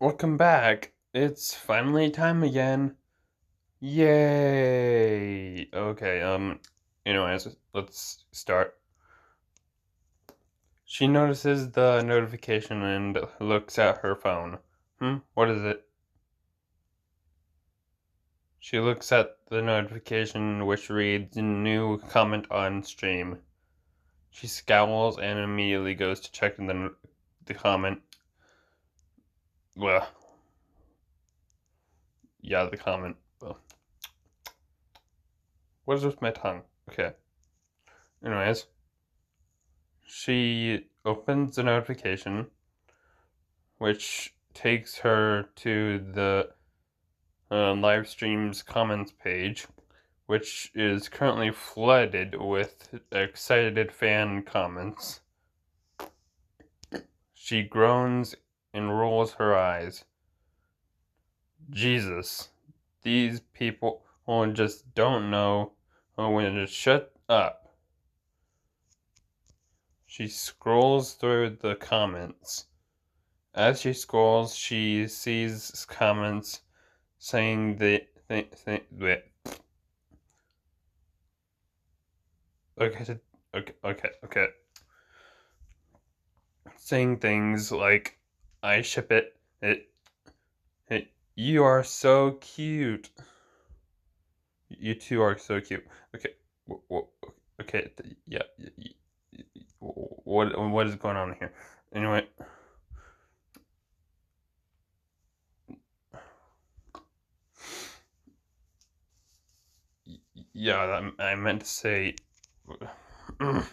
Welcome back. It's finally time again. Yay! Okay, anyways, let's start. She notices the notification and looks at her phone. What is it? She looks at the notification which reads new comment on stream. She scowls and immediately goes to check the comment. Well, yeah, the comment. Well, what is with my tongue? Okay. Anyways, she opens the notification, which takes her to the live stream's comments page, which is currently flooded with excited fan comments. She groans and rolls her eyes. Jesus, these people just don't know when to shut up. She scrolls through the comments. As she scrolls, she sees comments saying okay, okay. Saying things like, I ship it, you are so cute. You two are so cute. Okay, okay, yeah, what is going on here? Anyway, yeah, I meant to say, well,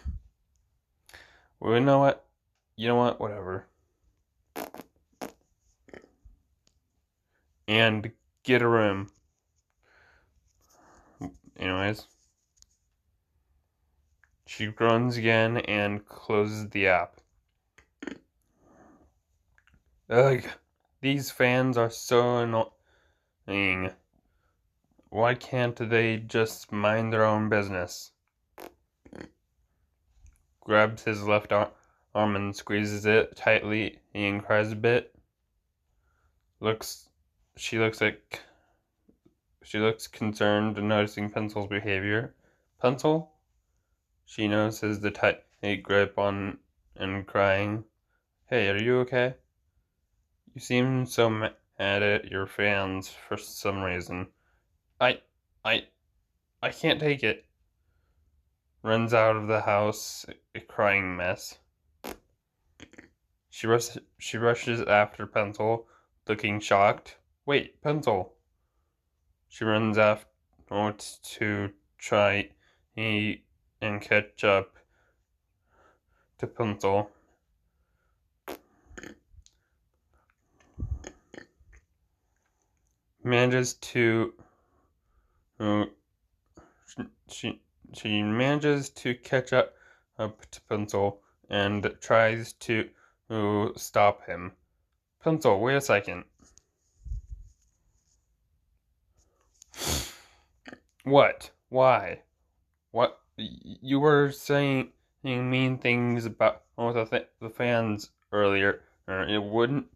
you know what? Whatever. And get a room. Anyways, she groans again and closes the app. Ugh, these fans are so annoying. Why can't they just mind their own business? Grabs his left arm and squeezes it tightly and cries a bit. Looks, she looks like she looks concerned, noticing Pencil's behavior. Pencil? She notices the tight grip on and crying. Hey, are you okay? You seem so mad at your fans for some reason. I, I, I can't take it. Runs out of the house, a crying mess. She rushes after Pencil, looking shocked. Wait, Pencil! She runs after to try and catch up to Pencil. Manages to she she manages to catch up to Pencil and tries to stop him. Pencil, wait a second. What? Why? What? You were saying mean things about the fans earlier. It wouldn't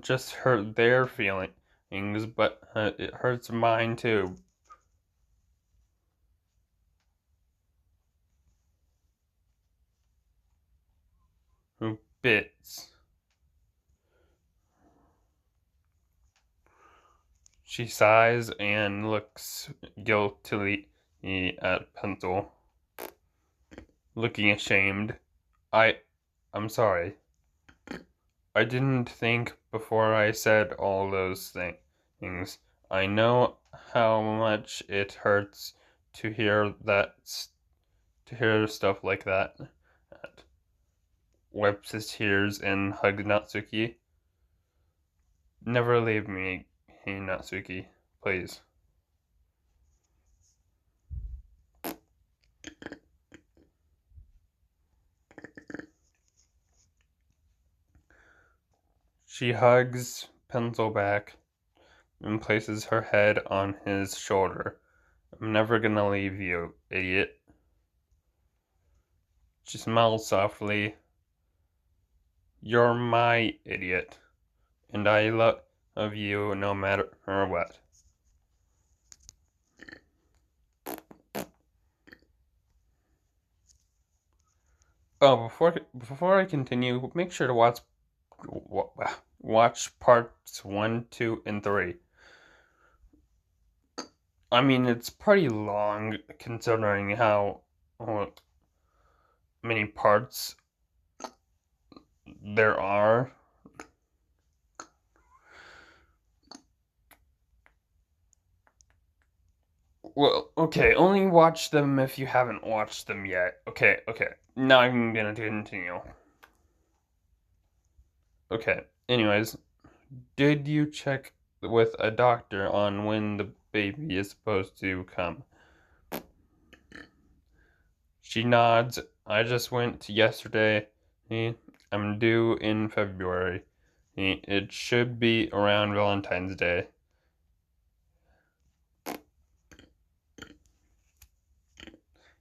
just hurt their feelings, but it hurts mine too. Bits. She sighs and looks guiltily at Pencil, looking ashamed. I, I'm sorry. I didn't think before I said all those things. I know how much it hurts to hear stuff like that. Wipes his tears and hugs Natsuki. Never leave me, hey Natsuki, please. She hugs Pencil back and places her head on his shoulder. I'm never gonna leave you, idiot. She smiles softly. You're my idiot, and I of you no matter what. Oh, before I continue, make sure to watch parts 1, 2, and 3. I mean, it's pretty long considering how many parts there are. Well, okay, only watch them if you haven't watched them yet. Okay. Now I'm gonna continue. Okay, anyways, did you check with a doctor on when the baby is supposed to come? She nods. I just went yesterday. I'm due in February. It should be around Valentine's Day.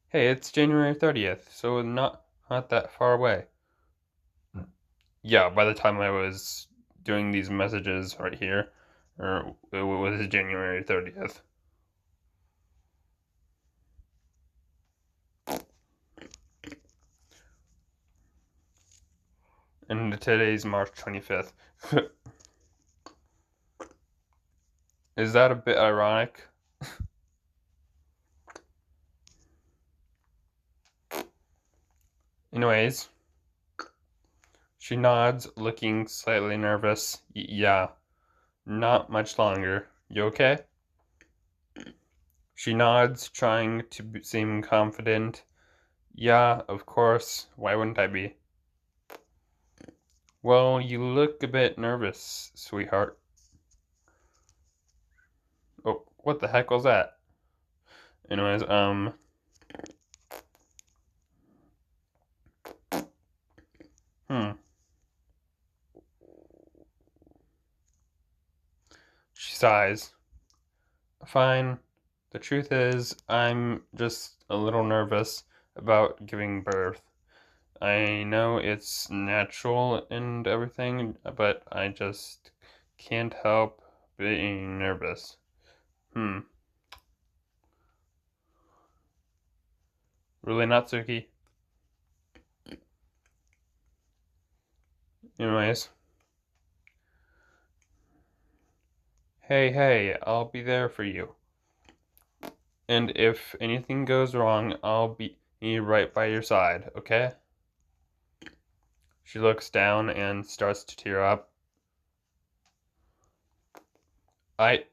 Hey, it's January 30th, so not that far away. Yeah, by the time I was doing these messages right here, or it was January 30th. And today's March 25th. Is that a bit ironic? Anyways, she nods, looking slightly nervous. Yeah, not much longer. You okay? She nods, trying to seem confident. Yeah, of course. Why wouldn't I be? Well, you look a bit nervous, sweetheart. Oh, what the heck was that? Anyways, hmm. She sighs. Fine. The truth is, I'm just a little nervous about giving birth. I know it's natural and everything, but I just can't help being nervous. Hmm. Really, Natsuki? Anyways. Hey, I'll be there for you. And if anything goes wrong, I'll be right by your side, okay? She looks down and starts to tear up. I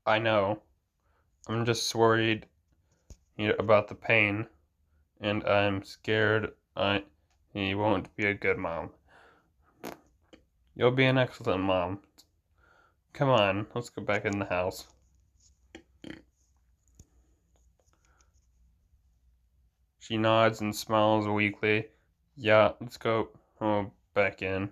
I know. I'm just worried about the pain, and I'm scared he won't be a good mom. You'll be an excellent mom. Come on, let's go back in the house. She nods and smiles weakly. Yeah, let's go back in.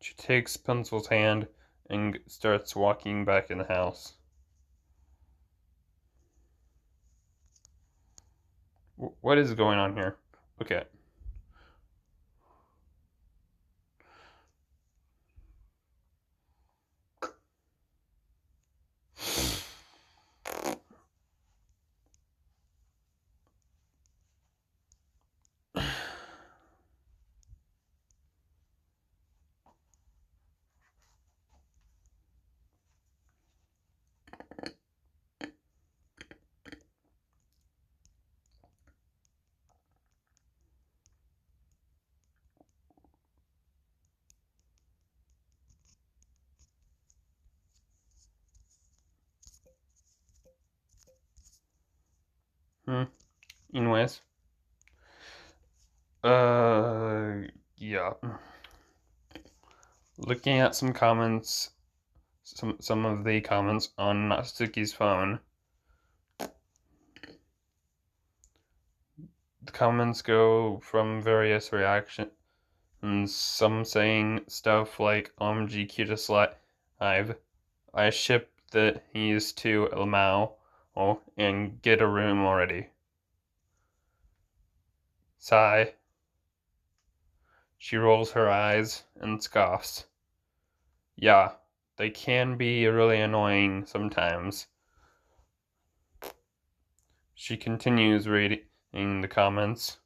She takes Pencil's hand and starts walking back in the house. What is going on here? Okay. Anyways. Yeah. Looking at some comments, some of the comments on Natsuki's phone. The comments go from various reactions, some saying stuff like OMG cutest live. I ship that he's to Lamau and get a room already. Sigh. She rolls her eyes and scoffs. Yeah, they can be really annoying sometimes. She continues reading the comments.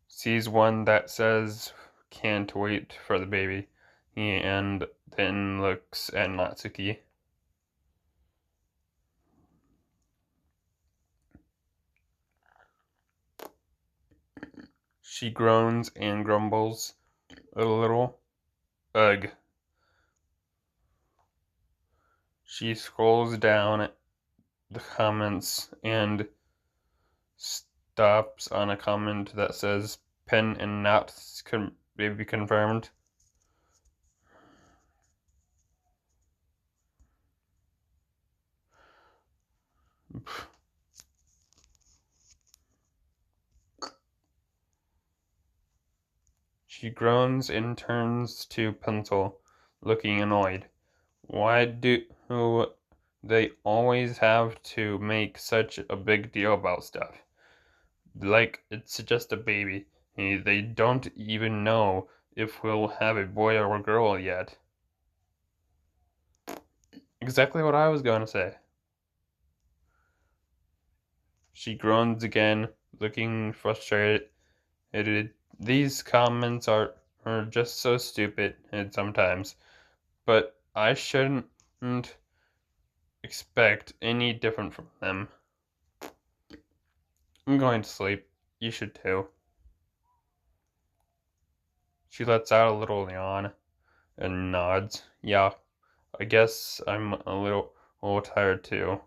Sees one that says, "Can't wait for the baby," and then looks at Natsuki. She groans and grumbles a little. Ugh. She scrolls down the comments and stops on a comment that says, "Pen and not baby confirmed." She groans and turns to Pencil, looking annoyed. Why do they always have to make such a big deal about stuff? Like, it's just a baby. They don't even know if we'll have a boy or a girl yet. Exactly what I was going to say. She groans again, looking frustrated. These comments are just so stupid and sometimes, but I shouldn't expect any different from them. I'm going to sleep. You should too. She lets out a little yawn and nods. Yeah, I guess I'm a little tired too.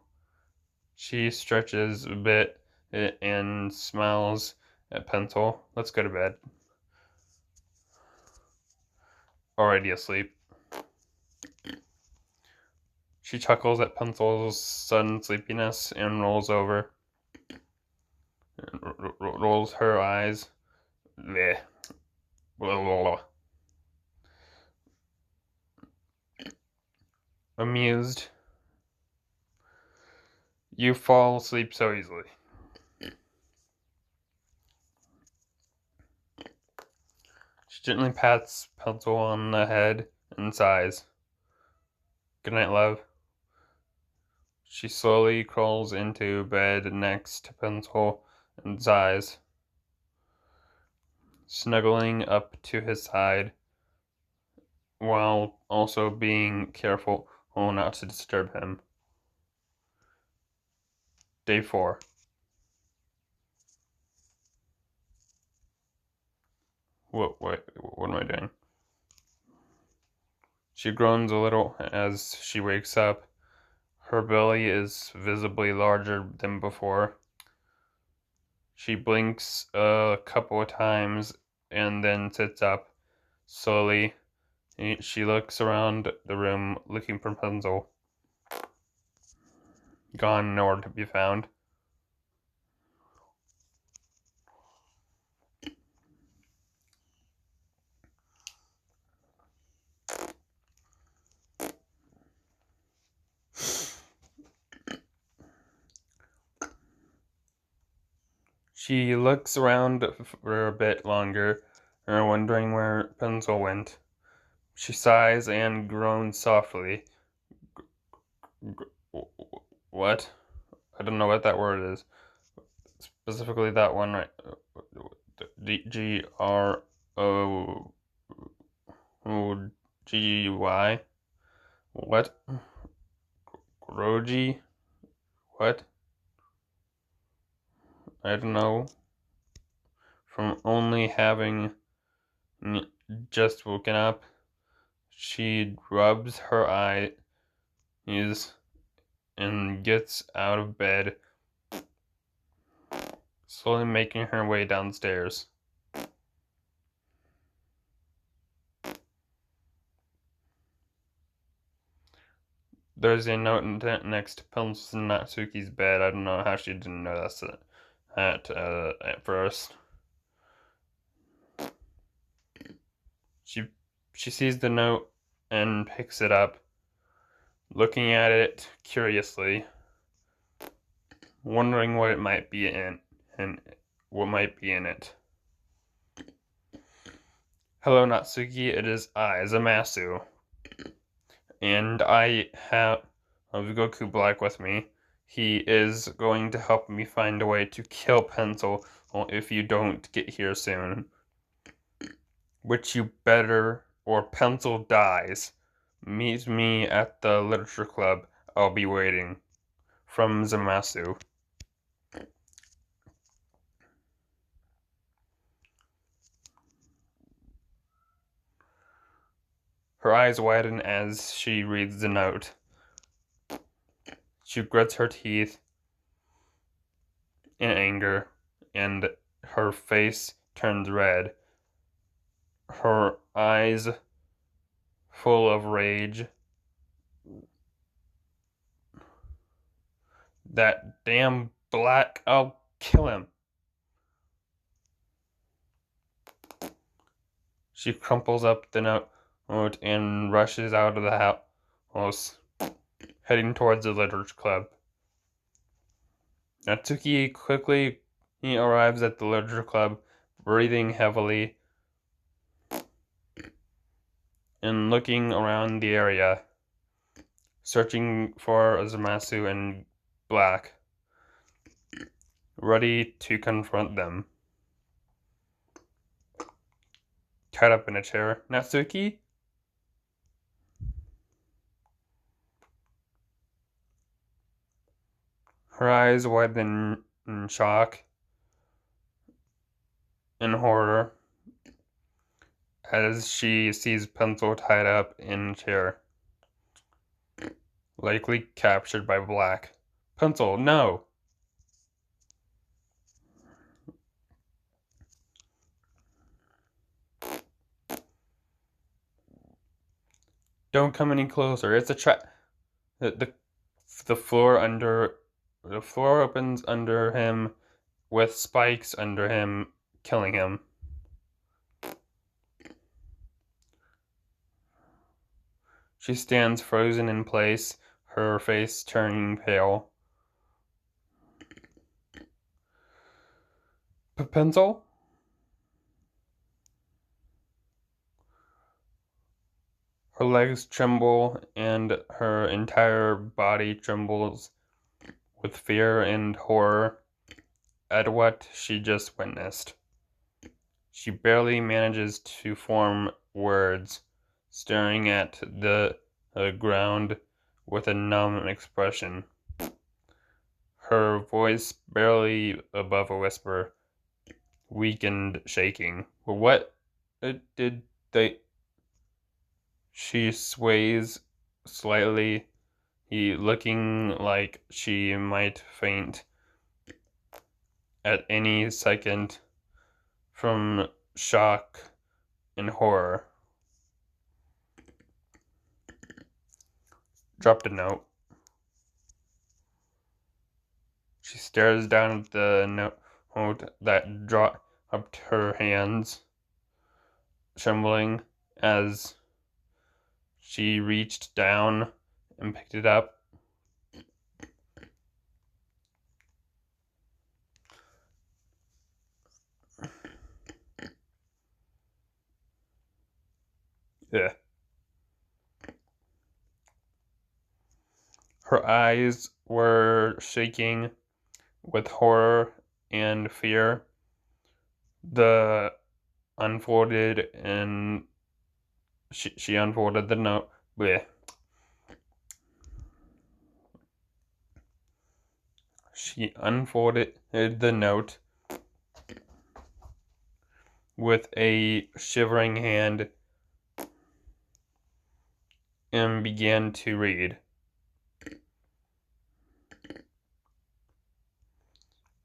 She stretches a bit and smiles at Pencil. Let's go to bed. Already asleep. She chuckles at Pencil's sudden sleepiness and rolls over. Rolls her eyes. Bleh. Blah, blah, blah. Amused. You fall asleep so easily. She gently pats Pencil on the head and sighs. Good night, love. She slowly crawls into bed next to Pencil and sighs, snuggling up to his side while also being careful not to disturb him. Day 4. What am I doing? She groans a little as she wakes up. Her belly is visibly larger than before. She blinks a couple of times and then sits up slowly. She looks around the room looking for Pencil. Gone, nowhere to be found. She looks around for a bit longer, wondering where Pencil went. She sighs and groans softly. What? I don't know what that word is. Specifically that one, right? Grogy. What? Grogy? What? I don't know. From only having just woken up, she rubs her eyes and gets out of bed, slowly making her way downstairs. There's a note next to Pencil's and Natsuki's bed. I don't know how she didn't know that at first. She sees the note and picks it up, looking at it curiously, wondering what it might be in and what might be in it. Hello, Natsuki. It is I, Zamasu. And I have Goku Black with me. He is going to help me find a way to kill Pencil if you don't get here soon. Which you better, or Pencil dies. Meet me at the Literature Club. I'll be waiting. From Zamasu. Her eyes widen as she reads the note. She grits her teeth in anger, and her face turns red. Her eyes full of rage. That damn Black, I'll kill him. She crumples up the note and rushes out of the house, heading towards the Literature Club. Natsuki quickly arrives at the Literature Club, breathing heavily and looking around the area, searching for Zamasu and Black, ready to confront them. Tied up in a chair, Natsuki? Her eyes widen in shock and horror as she sees Pencil tied up in a chair, likely captured by Black. Pencil, no! Don't come any closer. It's a trap. The floor opens under him with spikes under him, killing him. She stands frozen in place, her face turning pale. Pencil? Her legs tremble and her entire body trembles with fear and horror at what she just witnessed. She barely manages to form words, staring at the ground with a numb expression. Her voice barely above a whisper, weak and shaking. What did they... She sways slightly, looking like she might faint at any second from shock and horror. Dropped a note. She stares down at the note that dropped her hands, trembling as she reached down and picked it up. Yeah. Her eyes were shaking with horror and fear. The unfolded and she unfolded the note. Bleh. She unfolded the note with a shivering hand and began to read.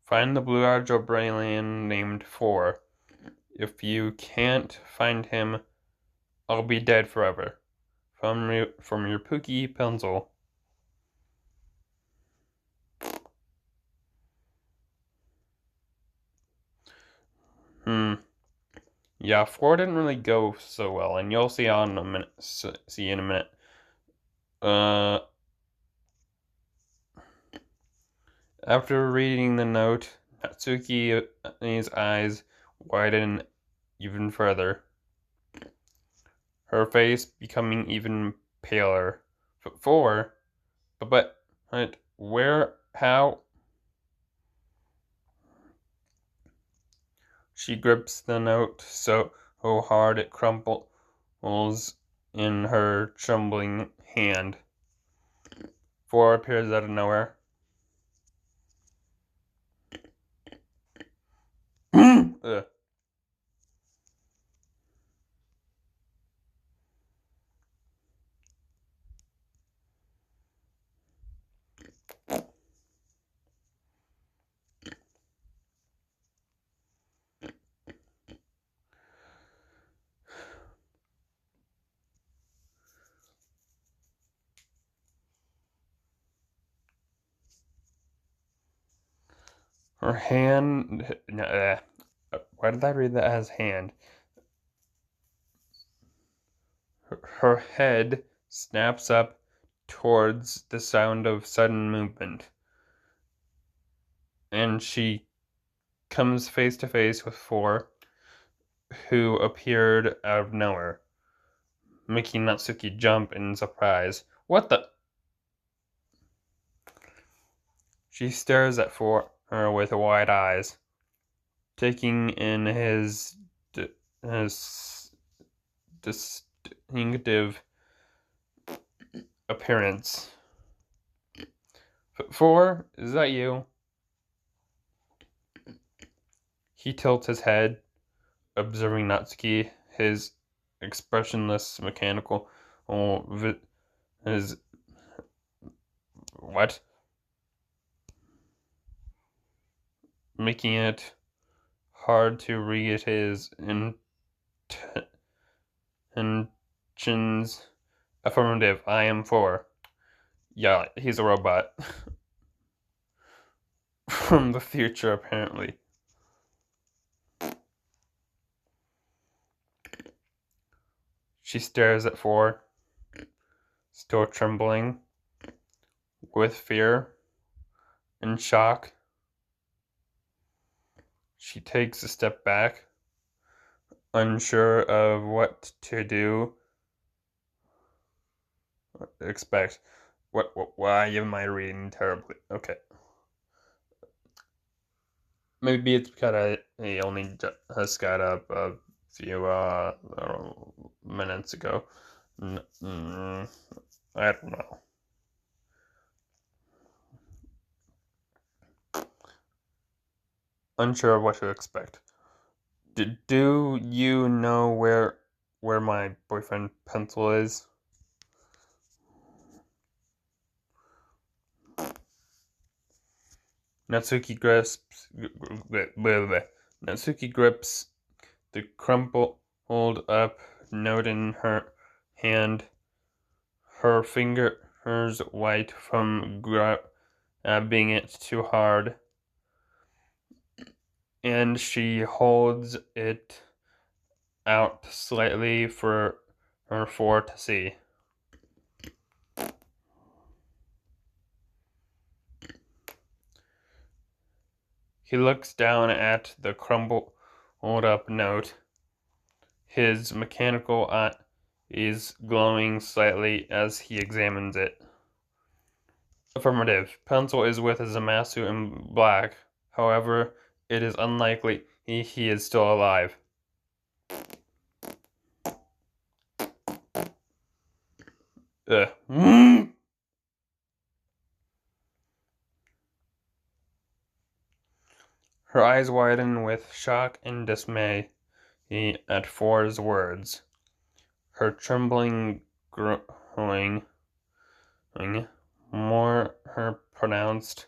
Find the blue-eyed Jobralian named 4. If you can't find him, I'll be dead forever. From your Pookie Pencil. Yeah, 4 didn't really go so well, and you'll see in a minute. After reading the note, Natsuki's eyes widen even further. her face becoming even paler. Four? But, where, how? She grips the note so hard it crumbles in her trembling hand. Four appears out of nowhere. Ugh. Her hand. Why did I read that as hand? Her head snaps up towards the sound of sudden movement, and she comes face to face with Four, who appeared out of nowhere, making Natsuki jump in surprise. What the? She stares at Four with wide eyes, taking in his distinctive appearance. Four, is that you? He tilts his head, observing Natsuki, his expressionless mechanical his what? Making it hard to read his intentions. Affirmative, I am Four. Yeah, he's a robot. From the future, apparently. She stares at Four, still trembling with fear and shock. She takes a step back, unsure of what to do. Expect. Why am I reading terribly? Okay. Maybe it's because I only just got up a few minutes ago. I don't know. Unsure of what to expect. Do you know where my boyfriend pencil is? Natsuki grips the crumpled up note in her hand, her fingers white from grabbing it too hard, and she holds it out slightly for Four to see. He looks down at the crumpled up note. His mechanical eye is glowing slightly as he examines it. Affirmative. Pencil is with Zamasu in black. However, it is unlikely he is still alive. Her eyes widen with shock and dismay at Four's words. Her trembling growing more pronounced.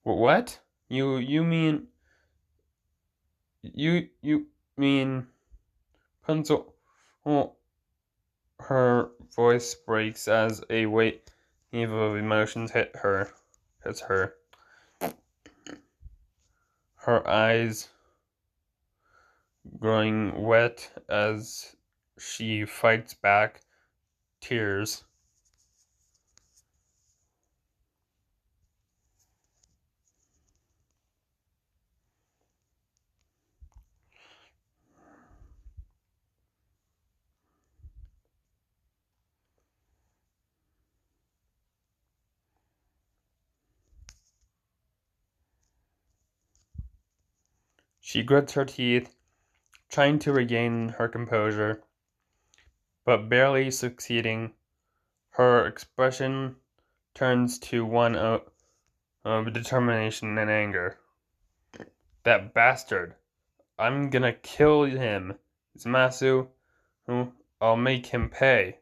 What? You mean pencil? Oh, her voice breaks as a wave of emotions hits her. Her eyes growing wet as she fights back tears. She grits her teeth, trying to regain her composure, but barely succeeding. Her expression turns to one of determination and anger. That bastard! I'm gonna kill him, Zamasu. I'll make him pay.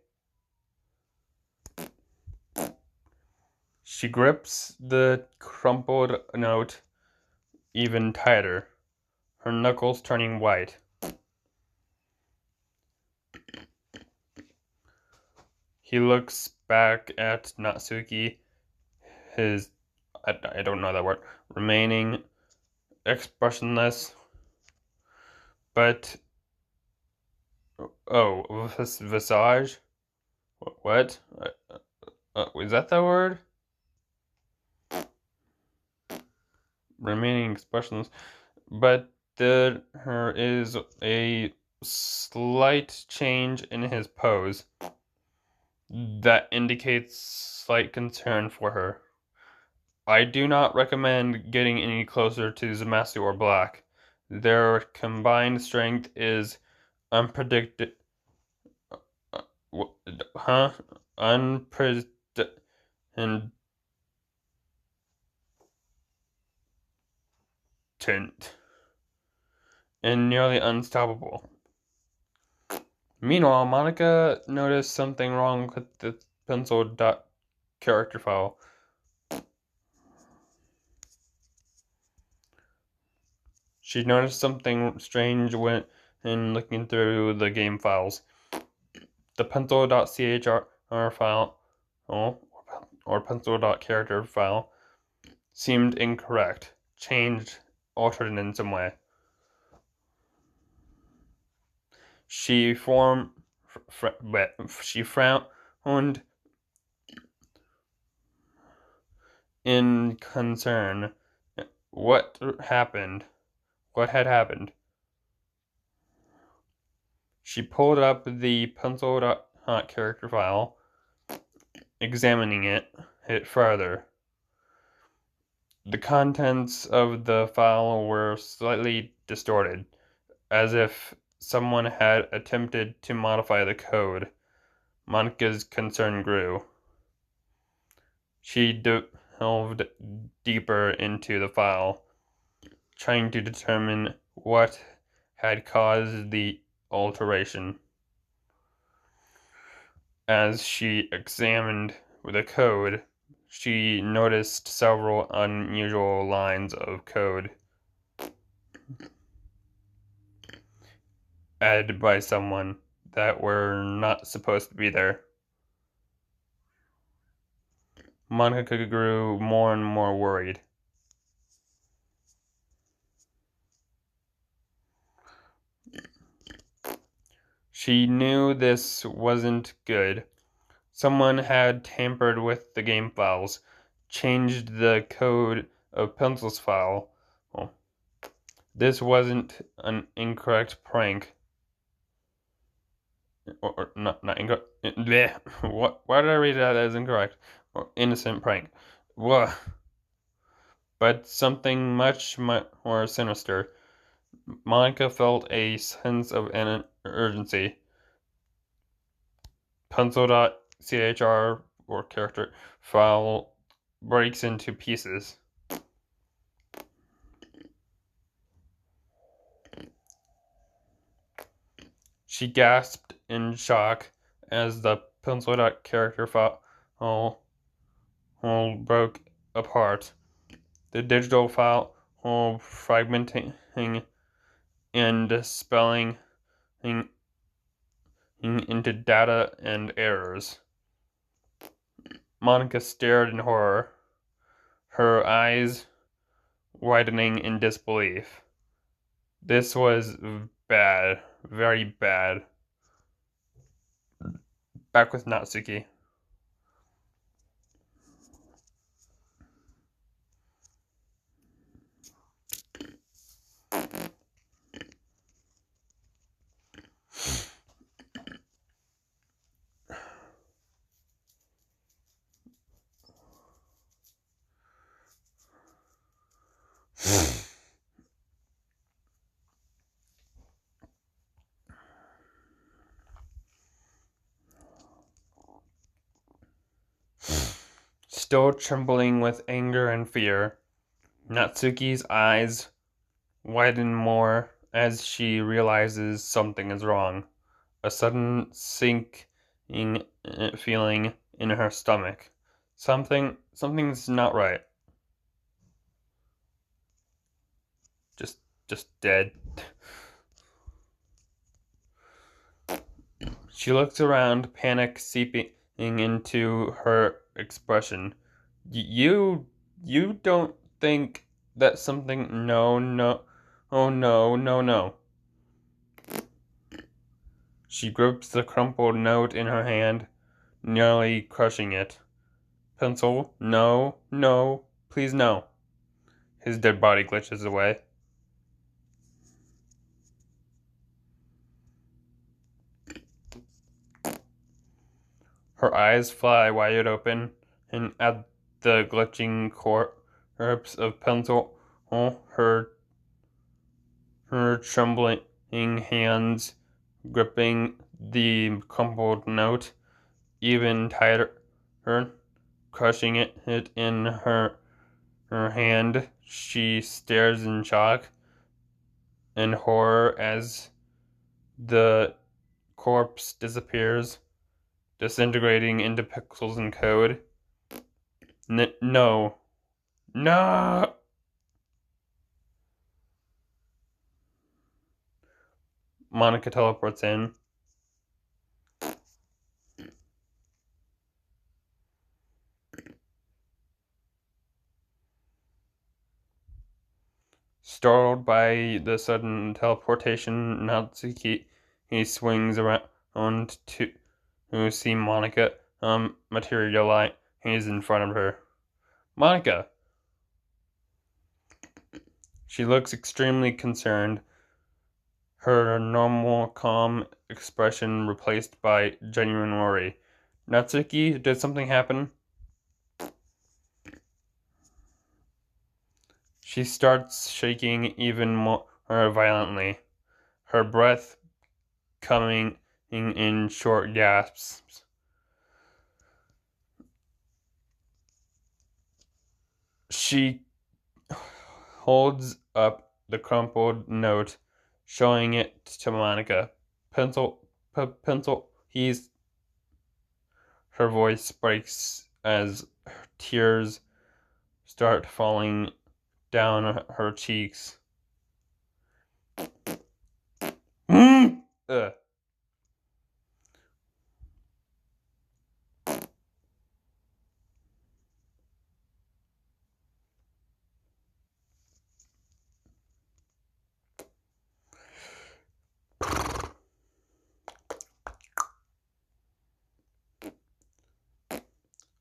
She grips the crumpled note even tighter, her knuckles turning white. He looks back at Natsuki, his, I don't know that word, remaining expressionless, but, oh, visage? What? Is that the word? Remaining expressionless, but there is a slight change in his pose that indicates slight concern for her. I do not recommend getting any closer to Zamasu or Black. Their combined strength is unpredicted. Huh? Unprecedented. And nearly unstoppable. Meanwhile, Monica noticed something wrong with the pencil dot character file. She noticed something strange when looking through the game files. The pencil.chr file, or pencil.character file, seemed incorrect, changed, altered in some way. She frowned in concern. What happened? What had happened? She pulled up the pencil.character file, examining it further. The contents of the file were slightly distorted, as if someone had attempted to modify the code. Monica's concern grew. She delved deeper into the file, trying to determine what had caused the alteration. As she examined the code, she noticed several unusual lines of code added by someone that were not supposed to be there. Monica grew more and more worried. She knew this wasn't good. Someone had tampered with the game files, changed the code of Pencil's file. Well, this wasn't an incorrect prank. Or not incorrect. Why did I read that as incorrect? Or innocent prank. Whoa. But something much more sinister. Monica felt a sense of urgency. Pencil.chr or character file breaks into pieces. She gasped in shock as the pencil.character file broke apart. The digital file fragmenting and spelling into data and errors. Monica stared in horror, her eyes widening in disbelief. This was bad, very bad. Back with Natsuki. Still trembling with anger and fear, Natsuki's eyes widen more as she realizes something is wrong. A sudden sinking feeling in her stomach. Something's not right. Just dead. She looks around, panic seeping into her expression. You don't think that something? No, no, oh no, no, no. She grips the crumpled note in her hand, nearly crushing it. Pencil, no, no, please no. His dead body glitches away. Her eyes fly wide open, and at the glitching corpse of Pencil, her trembling hands gripping the crumpled note even tighter, crushing it in her hand. She stares in shock and horror as the corpse disappears, disintegrating into pixels and code. No. No! Monica teleports in. Startled by the sudden teleportation, Natsuki he swings around to see Monica materialize in front of her. Monica! She looks extremely concerned, her normal calm expression replaced by genuine worry. Natsuki, did something happen? She starts shaking even more violently, her breath coming in short gasps. She holds up the crumpled note, showing it to Monica. Pencil, he's. Her voice breaks as tears start falling down her cheeks. Ugh.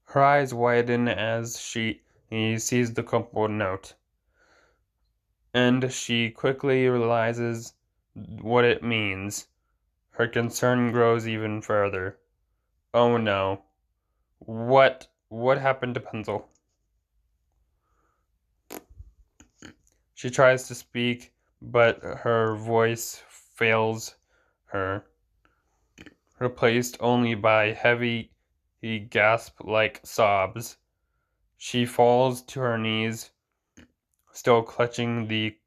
Her eyes widen as she sees the crumpled note, and she quickly realizes what it means. Her concern grows even further. Oh no. What happened to Pencil? She tries to speak, but her voice fails her, replaced only by heavy gasp-like sobs. She falls to her knees, still clutching the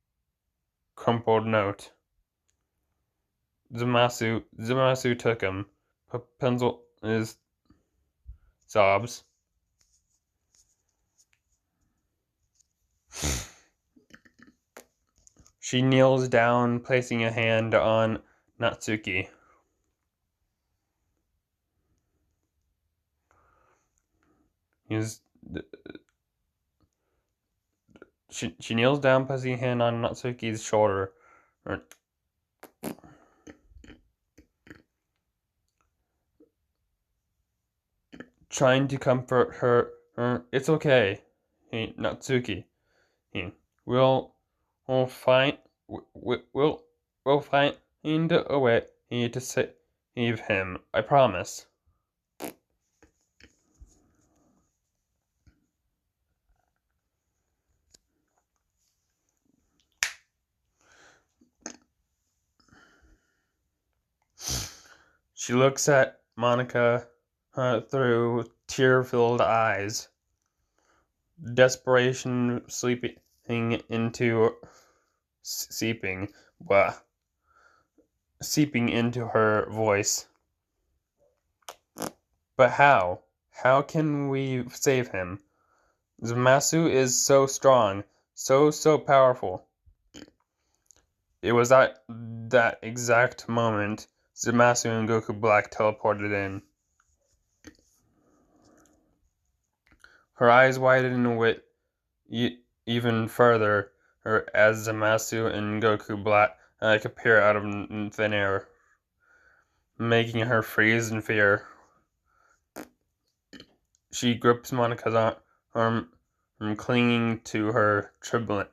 crumpled note. Zamasu took him. Pencil is sobs. She kneels down, placing a hand on Natsuki. She kneels down, placing a hand on Natsuki's shoulder. Trying to comfort her. It's okay. Hey, Natsuki. Hey, we'll find we'll find a way to save him. I promise. She looks at Monica through tear-filled eyes. desperation into seeping, seeping into her voice. But how? How can we save him? Zamasu is so strong, so powerful. It was at that exact moment Zamasu and Goku Black teleported in. Her eyes widened with even further as Zamasu and Goku Black appear out of thin air, making her freeze in fear. She grips Monika's arm, clinging to her, trembling.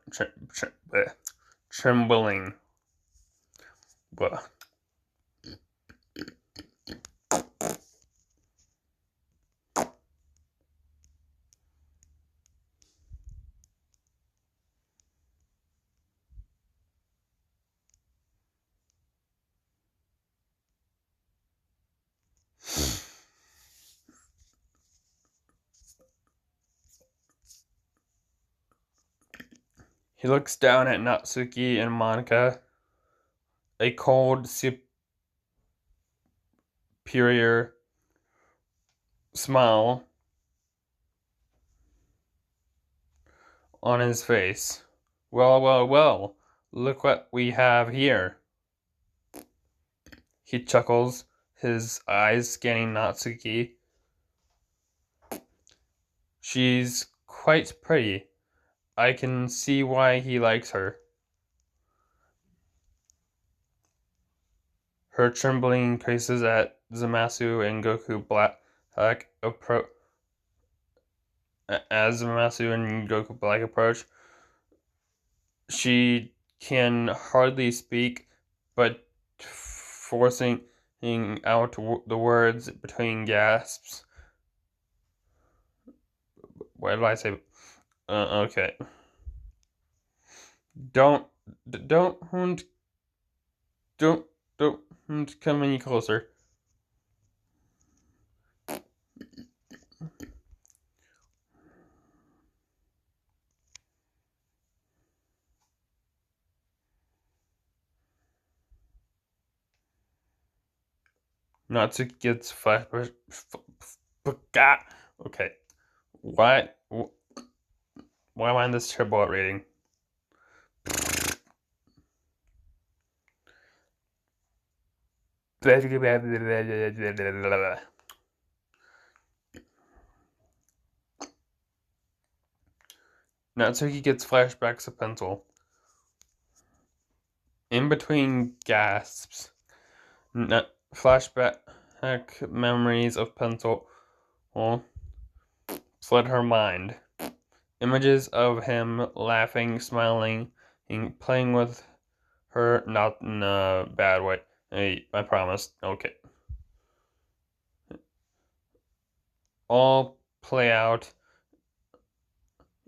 He looks down at Natsuki and Monika, a cold, superior smile on his face. Well, look what we have here. He chuckles, his eyes scanning Natsuki. She's quite pretty. I can see why he likes her. Her trembling increases as Zamasu and Goku Black approach. As Zamasu and Goku Black approach, she can hardly speak, but forcing out the words between gasps. What did I say? Okay. Don't come any closer. Natsuki gets flashback. Okay. Why am I in this terrible at rating? Natsuki gets flashbacks of pencil. In between gasps, flashback memories of pencil flood her mind. Images of him laughing, smiling, and playing with her, not in a bad way. Hey, I promise. Okay. All play out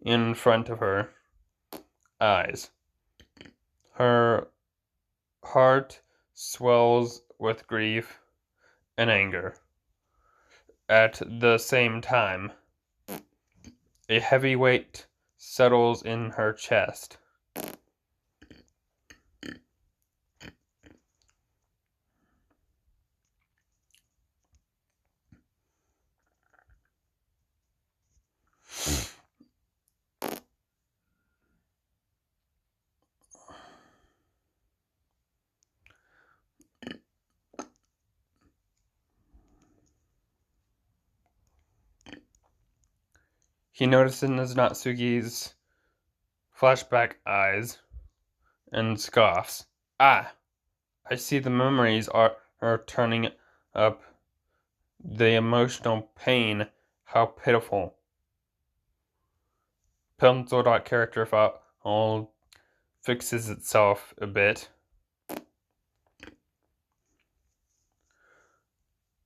in front of her eyes. Her heart swells with grief and anger. At the same time, a heavy weight settles in her chest. He notices Natsuki's flashback eyes and scoffs. Ah, I see the memories are turning up. The emotional pain, how pitiful. Pencil.character file fixes itself a bit.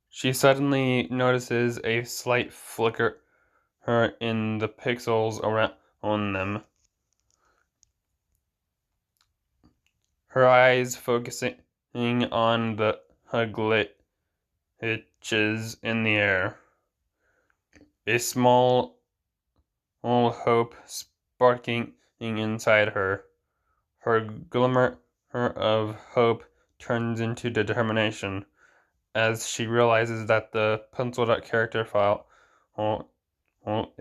She suddenly notices a slight flicker in the pixels around them. Her eyes focusing on the glitches in the air. A small all hope sparking inside her. Her glimmer of hope turns into determination as she realizes that the pencil.character file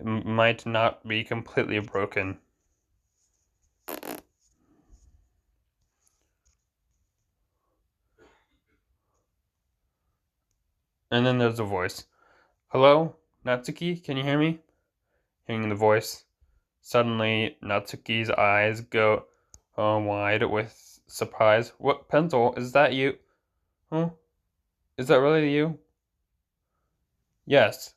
might not be completely broken. And then there's a voice. Hello, Natsuki, can you hear me? Hearing the voice, suddenly Natsuki's eyes go wide with surprise. What, Pencil? Is that you? Huh? Is that really you? Yes,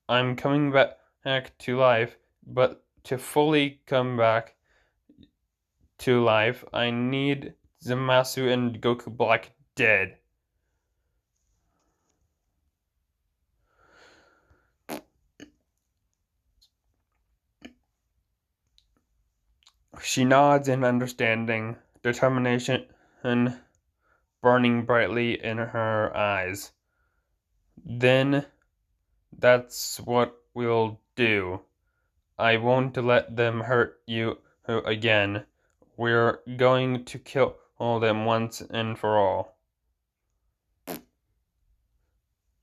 I'm coming back to life, but to fully come back to life, I need Zamasu and Goku Black dead. She nods in understanding, determination burning brightly in her eyes. Then that's what we'll do. I won't let them hurt you again. We're going to kill all them once and for all.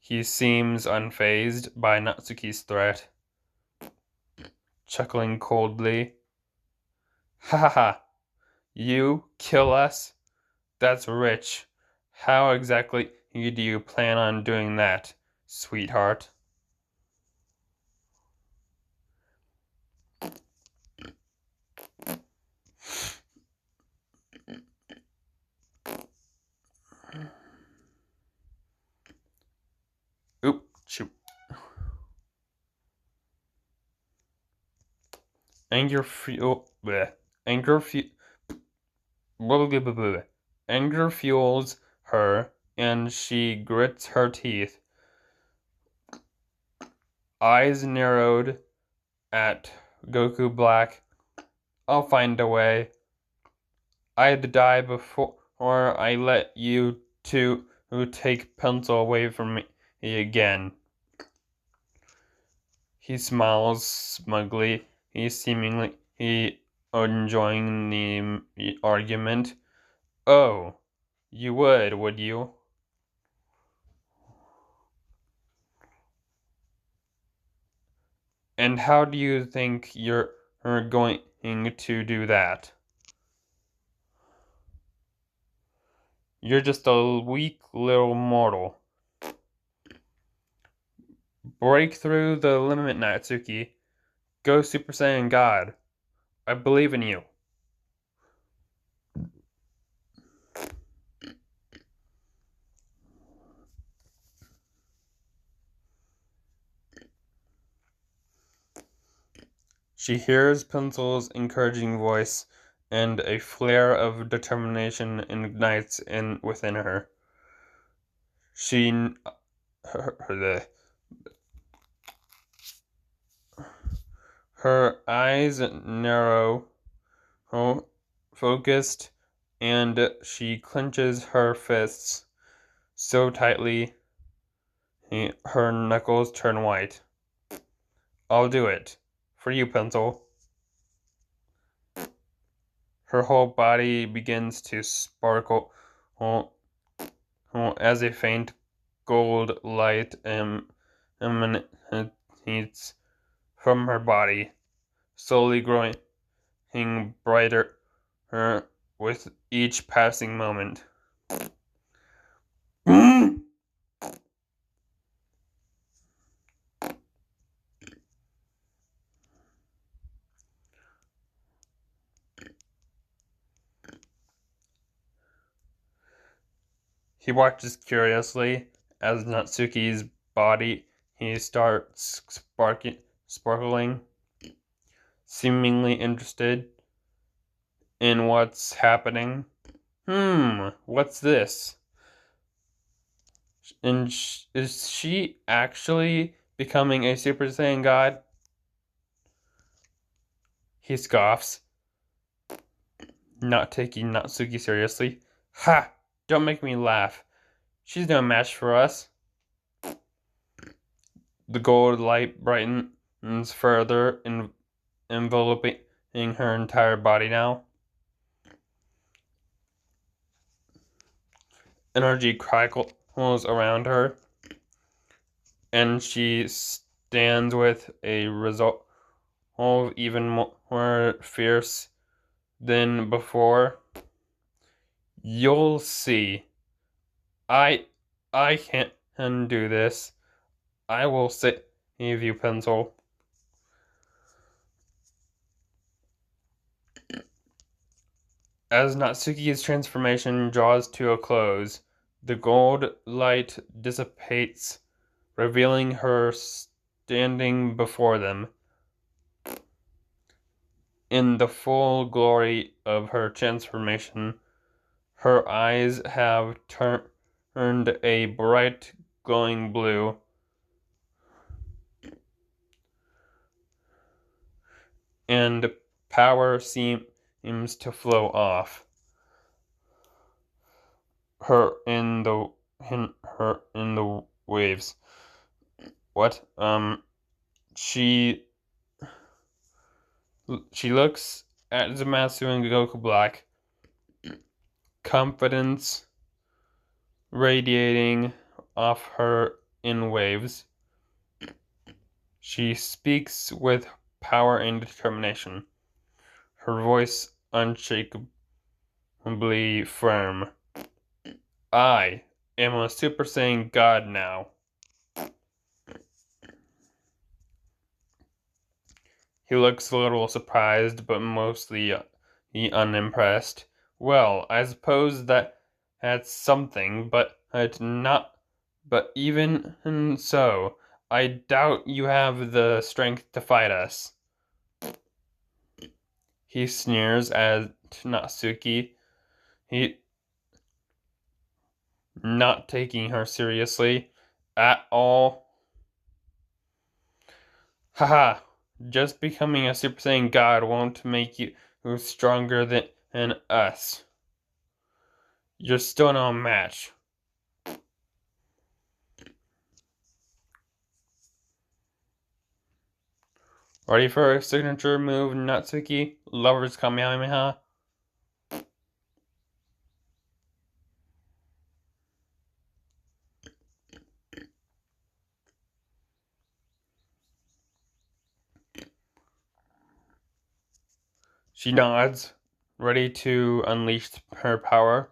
He seems unfazed by Natsuki's threat, chuckling coldly. Ha ha ha! You kill us? That's rich. How exactly do you plan on doing that, sweetheart? Oop, shoot. Anger fuel. Bleh. Anger fuel. Anger fuels her, and she grits her teeth, eyes narrowed at Goku Black. I'll find a way. I'd die before I let you two who take Pencil away from me again. He smiles smugly. He's seemingly enjoying the argument. Oh, you would you? And how do you think you're going to do that? You're just a weak little mortal. Break through the limit, Natsuki. Go Super Saiyan God. I believe in you. She hears Pencil's encouraging voice, and a flare of determination ignites within her. Her eyes narrow, focused, and she clenches her fists so tightly her knuckles turn white. I'll do it. For you, Pencil. Her whole body begins to sparkle as a faint gold light emanates from her body, slowly growing brighter with each passing moment. He watches curiously as Natsuki's body starts sparkling, seemingly interested in what's happening. What's this? And is she actually becoming a Super Saiyan God? He scoffs, not taking Natsuki seriously. Ha! Don't make me laugh. She's no match for us. The gold light further enveloping her entire body now. Energy crackles around her, and she stands with a resolve even more fierce than before. You'll see. I can do this. I will save you, Pencil. As Natsuki's transformation draws to a close, the gold light dissipates, revealing her standing before them. In the full glory of her transformation, her eyes have turned a bright, glowing blue, and power seems to flow off her in the waves. What? She looks at Zamasu and Goku Black, confidence radiating off her in waves. She speaks with power and determination, her voice unshakably firm. I am a Super Saiyan God now. He looks a little surprised, but mostly unimpressed. Well, I suppose that's something, but not. But even so, I doubt you have the strength to fight us. He sneers at Natsuki. He not taking her seriously at all. Haha, just becoming a Super Saiyan God won't make you stronger than us. You're still no match. Ready for a signature move, Natsuki? Lover's Kamehameha. She nods, ready to unleash her power.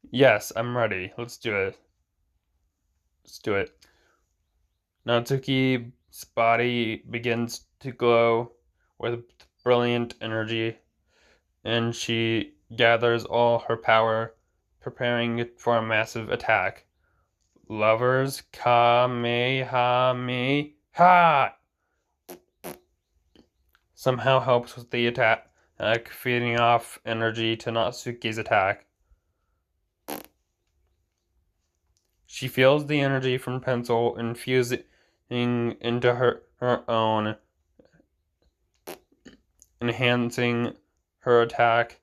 Yes, I'm ready. Let's do it. Let's do it. Natsuki's body begins to glow with brilliant energy, and she gathers all her power, preparing for a massive attack. Lover's Kamehameha somehow helps with the attack, feeding off energy to Natsuki's attack. She feels the energy from Pencil infusing into her own, enhancing her attack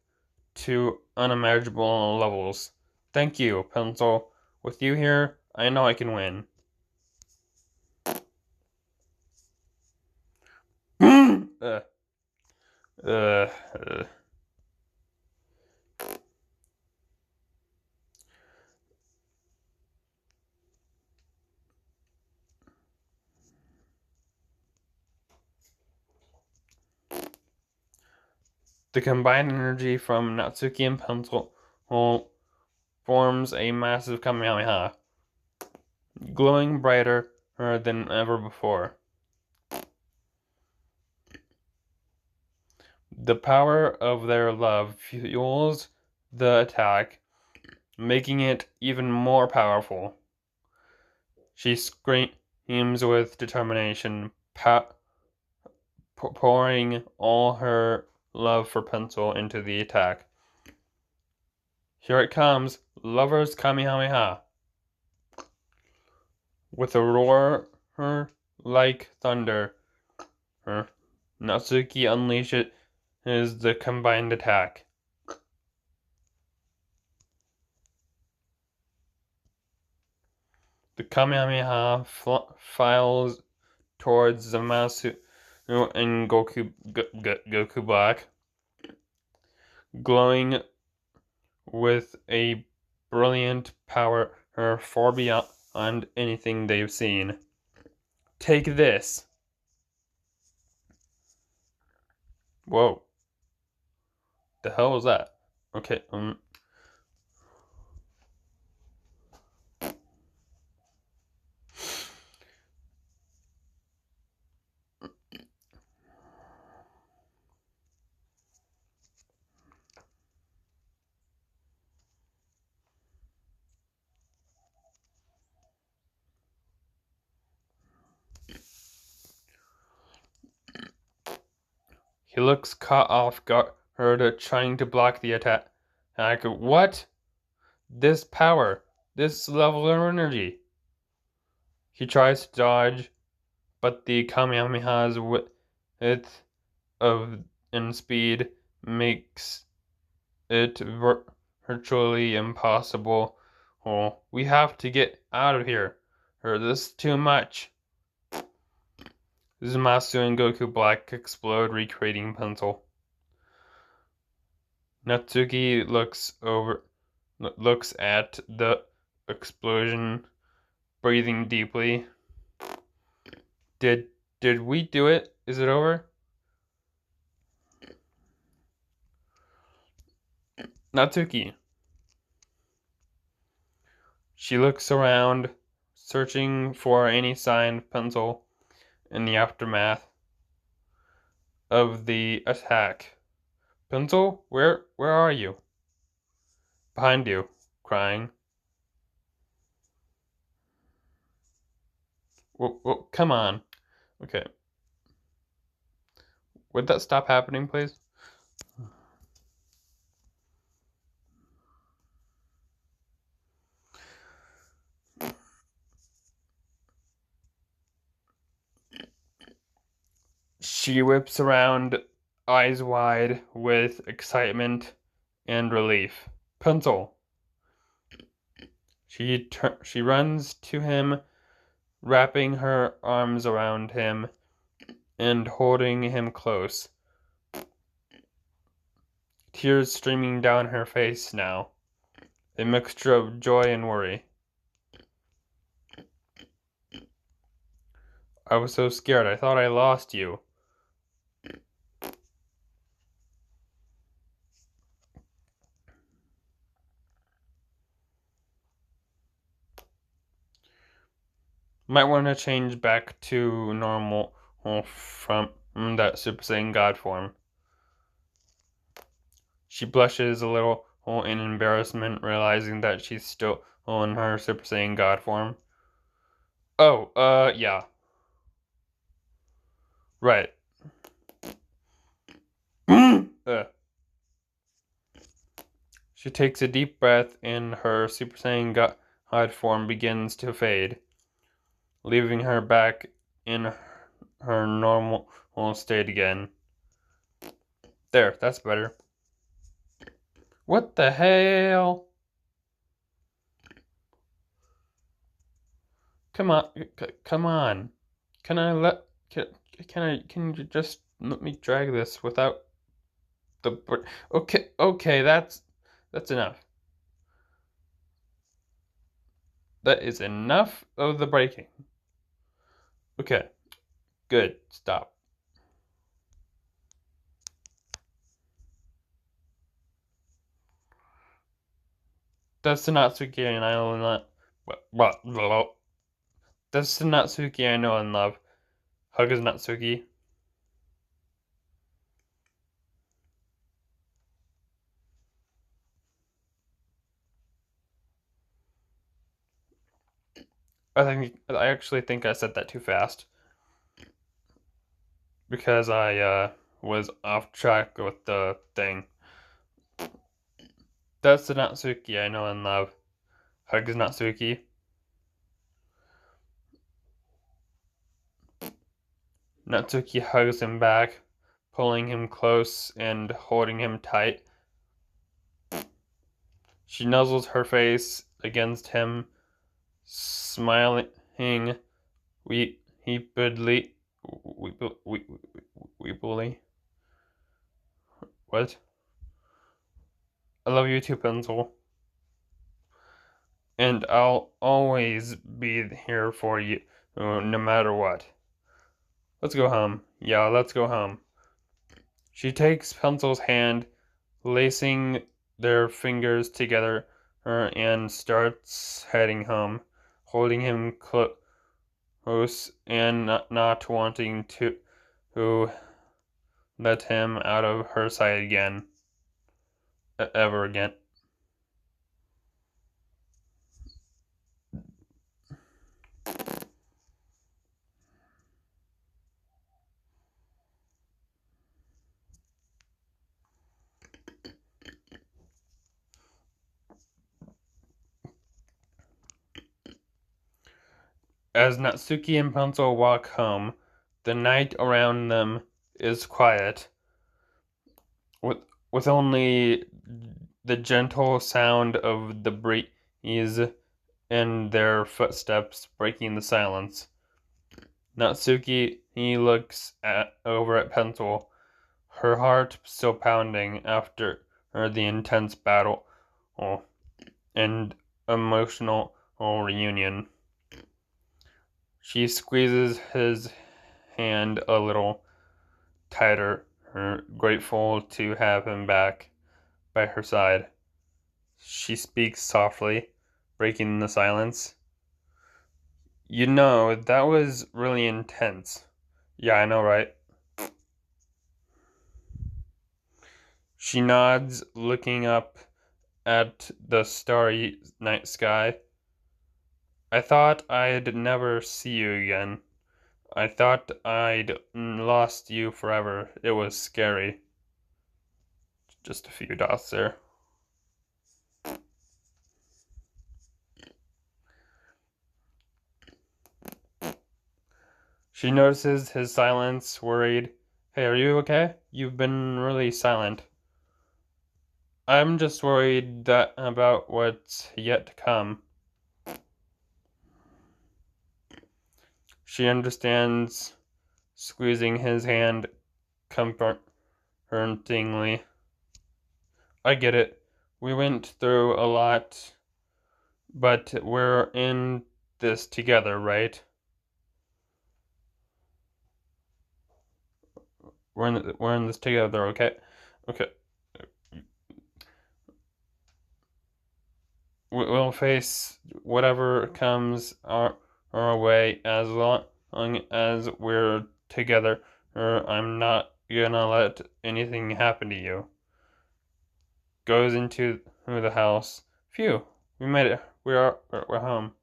to unimaginable levels. Thank you, Pencil. With you here, I know I can win. uh, uh, uh. The combined energy from Natsuki and Pencil forms a massive Kamehameha, glowing brighter than ever before. The power of their love fuels the attack, making it even more powerful. She screams with determination, pouring all her love for Pencil into the attack. Here it comes, Lover's Kamehameha. With a roar like thunder, Natsuki unleashes the combined attack. The Kamehameha files towards Zamasu and Goku Black, glowing with a brilliant power far beyond anything they've seen. Take this. Whoa. The hell was that? Okay, he looks caught off guard, trying to block the attack. What? This power, this level of energy. He tries to dodge, but the Kamehameha's width of and speed makes it virtually impossible. Oh, we have to get out of here, or this is too much. Zamasu and Goku Black explode, recreating pencil. Natsuki looks at the explosion, breathing deeply. Did we do it? Is it over? Natsuki. She looks around, searching for any sign of pencil in the aftermath of the attack. Pencil, where are you? Behind you, crying. Well, come on. Okay. Would that stop happening, please? She whips around, eyes wide with excitement and relief. Pencil. She runs to him, wrapping her arms around him and holding him close. Tears streaming down her face now, a mixture of joy and worry. I was so scared, I thought I lost you. Might want to change back to normal from that Super Saiyan God form. She blushes a little in embarrassment, realizing that she's still in her Super Saiyan God form. Oh, yeah. Right. She takes a deep breath and her Super Saiyan God form begins to fade, leaving her back in her normal state again. There, that's better. What the hell? Come on, come on. Can I let can you just let me drag this without the okay, that's enough. That is enough of the breaking. Okay. Good. Stop. That's the Natsuki I know and love. What? That's the Natsuki I know and love. Hug is Natsuki. I actually think I said that too fast because I was off track with the thing. That's the Natsuki I know and love. Hug is Natsuki. Natsuki hugs him back, pulling him close and holding him tight. She nuzzles her face against him, smiling weepily. Weepily. What? I love you too, Pencil. And I'll always be here for you, no matter what. Let's go home. Yeah, let's go home. She takes Pencil's hand, lacing their fingers together, and starts heading home, holding him close and not wanting to let him out of her sight again, ever again. As Natsuki and Pencil walk home, the night around them is quiet, with only the gentle sound of the breeze and their footsteps breaking the silence. Natsuki he looks over at Pencil, her heart still pounding after the intense battle and emotional reunion. She squeezes his hand a little tighter, grateful to have him back by her side. She speaks softly, breaking the silence. You know, that was really intense. Yeah, I know, right? She nods, looking up at the starry night sky. I thought I'd never see you again. I thought I'd lost you forever. It was scary. Just a few dots there. She notices his silence, worried. Hey, are you okay? You've been really silent. I'm just worried that about what's yet to come. She understands, squeezing his hand comfortingly. I get it. We went through a lot, but we're in this together, right? We're in this together, okay? Okay. We'll face whatever comes our way as long as we're together. I'm not gonna let anything happen to you. Goes into the house. Phew, we made it. We're home.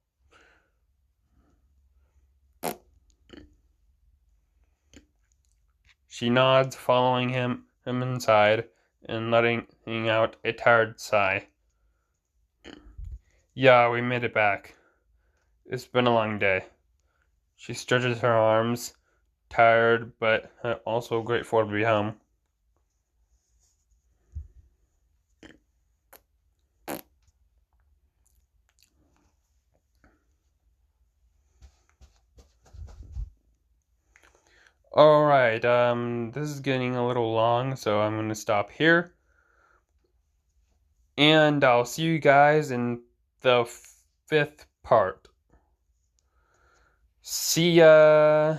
She nods, following him inside and letting out a tired sigh. Yeah, we made it back. It's been a long day. She stretches her arms, tired but also grateful to be home. Alright, this is getting a little long, so I'm gonna stop here. And I'll see you guys in the 5th part. See ya!